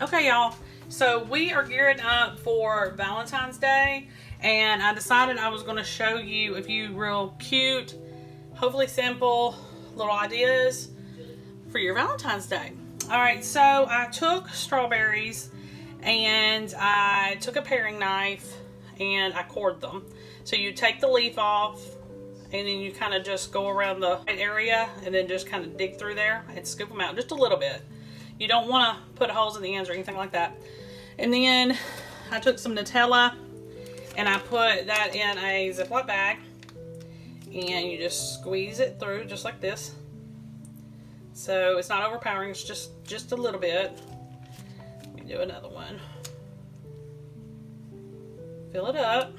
Okay, y'all, so we are gearing up for Valentine's Day, and I decided I was going to show you a few real cute, hopefully simple little ideas for your Valentine's Day. All right, so I took strawberries and I took a paring knife and I cored them. So you take the leaf off and then you kind of just go around the area and then just kind of dig through there and scoop them out just a little bit. You don't want to put holes in the ends or anything like that. And then I took some Nutella and I put that in a Ziploc bag, and you just squeeze it through just like this. So it's not overpowering, it's just a little bit. Let me do another one. Fill it up.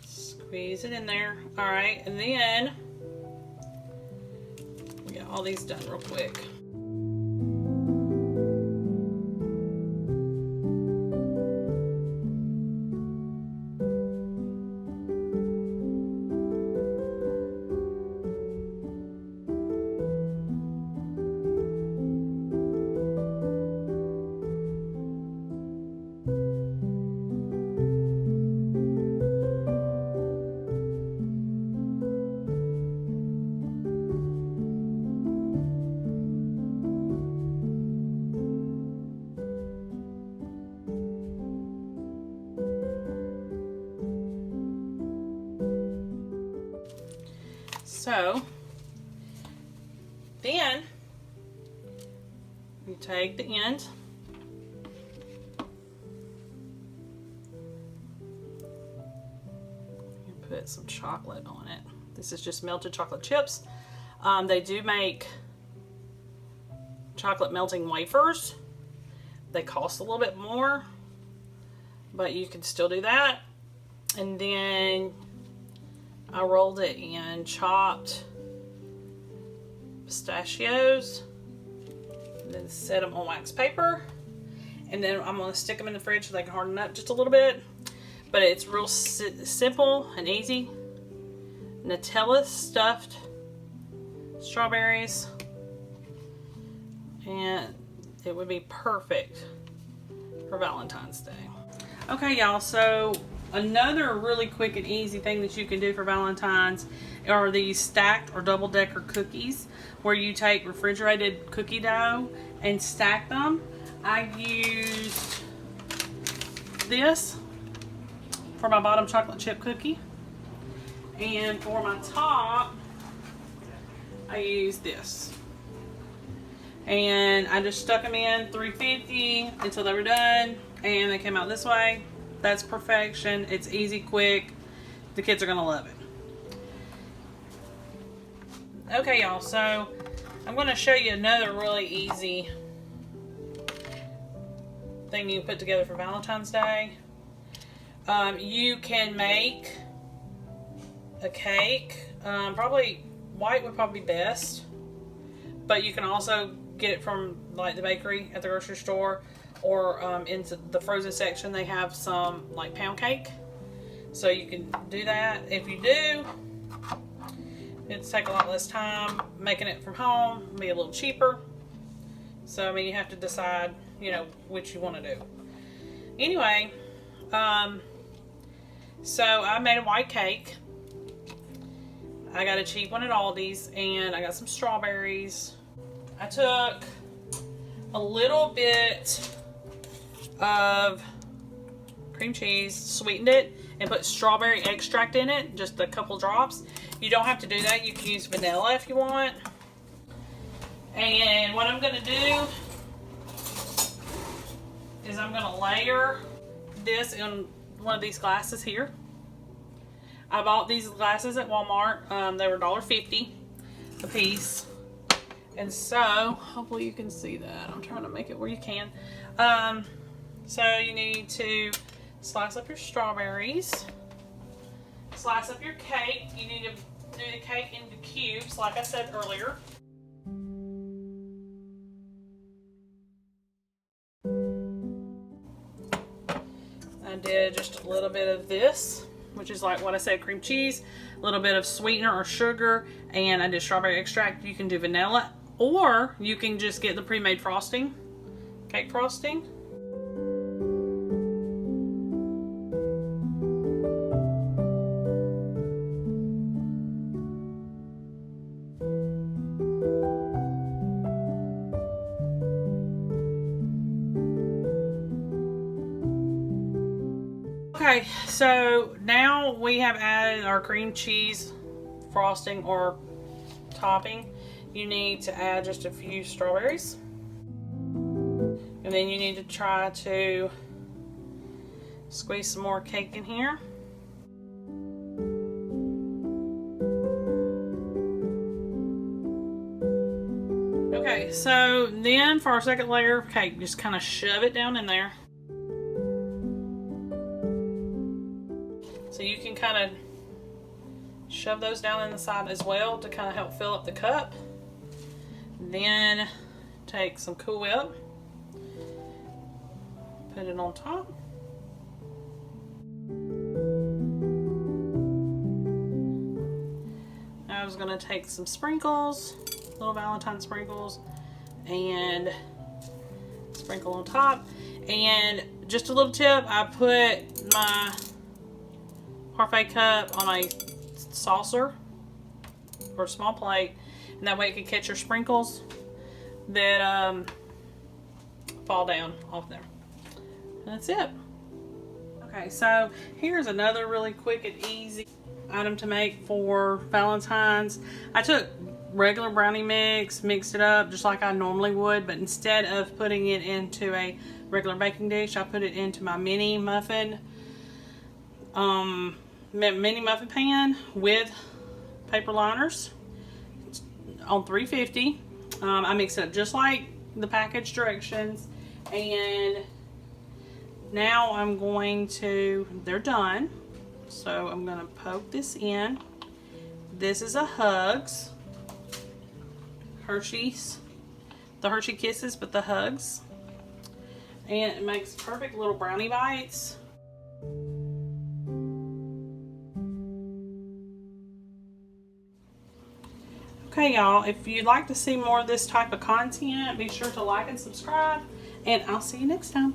Squeeze it in there. All right, and then we got all these done real quick. So then you take the end and put some chocolate on it. This is just melted chocolate chips. They do make chocolate melting wafers. They cost a little bit more, but you can still do that. And then I rolled it in chopped pistachios, and then set them on wax paper, and then I'm going to stick them in the fridge so they can harden up just a little bit. But it's real simple and easy. Nutella stuffed strawberries, and it would be perfect for Valentine's Day. Okay, y'all, so another really quick and easy thing that you can do for Valentine's are these stacked or double-decker cookies, where you take refrigerated cookie dough and stack them. I used this for my bottom chocolate chip cookie, and for my top I used this. And I just stuck them in 350 until they were done, and they came out this way. That's perfection. It's easy, quick. The kids are gonna love it. Okay, y'all, so I'm gonna show you another really easy thing you can put together for Valentine's Day. You can make a cake. Probably white would probably be best, but you can also get it from like the bakery at the grocery store, or into the frozen section. They have some like pound cake, so you can do that. If you do, it's take a lot less time. Making it from home be a little cheaper. So I mean, you have to decide, you know, which you want to do. Anyway, so I made a white cake. I got a cheap one at Aldi's, and I got some strawberries. I took a little bit of cream cheese, sweetened it, and put strawberry extract in it, just a couple drops. You don't have to do that. You can use vanilla if you want. And what I'm going to do is I'm going to layer this in one of these glasses here. I bought these glasses at Walmart. They were $1.50 a piece. And so, hopefully you can see that. I'm trying to make it where you can. So you need to slice up your strawberries. Slice up your cake. You need to do the cake into cubes, like I said earlier. I did just a little bit of this, which is like what I said, cream cheese, a little bit of sweetener or sugar, and I did strawberry extract. You can do vanilla Or you can just get the pre-made frosting, cake frosting. Okay, so now we have added our cream cheese frosting or topping. You need to add just a few strawberries. And then you need to try to squeeze some more cake in here. Okay, so then for our second layer of cake, just kind of shove it down in there. So you can kind of shove those down in the side as well to kind of help fill up the cup. Then take some Cool Whip, put it on top. I was gonna take some sprinkles, little Valentine sprinkles, and sprinkle on top. And just a little tip, I put my parfait cup on a saucer or a small plate, and that way it can catch your sprinkles that fall down off there. And that's it. Okay, so here's another really quick and easy item to make for Valentine's. I took regular brownie mix, mixed it up just like I normally would, but instead of putting it into a regular baking dish, I put it into my mini muffin pan with paper liners on 350. I mix it up just like the package directions, and now I'm going to, they're done, so I'm going to poke this in. This is a Hugs Hershey's, the Hershey Kisses, but the Hugs, and it makes perfect little brownie bites. Okay, y'all, if you'd like to see more of this type of content, be sure to like and subscribe, and I'll see you next time.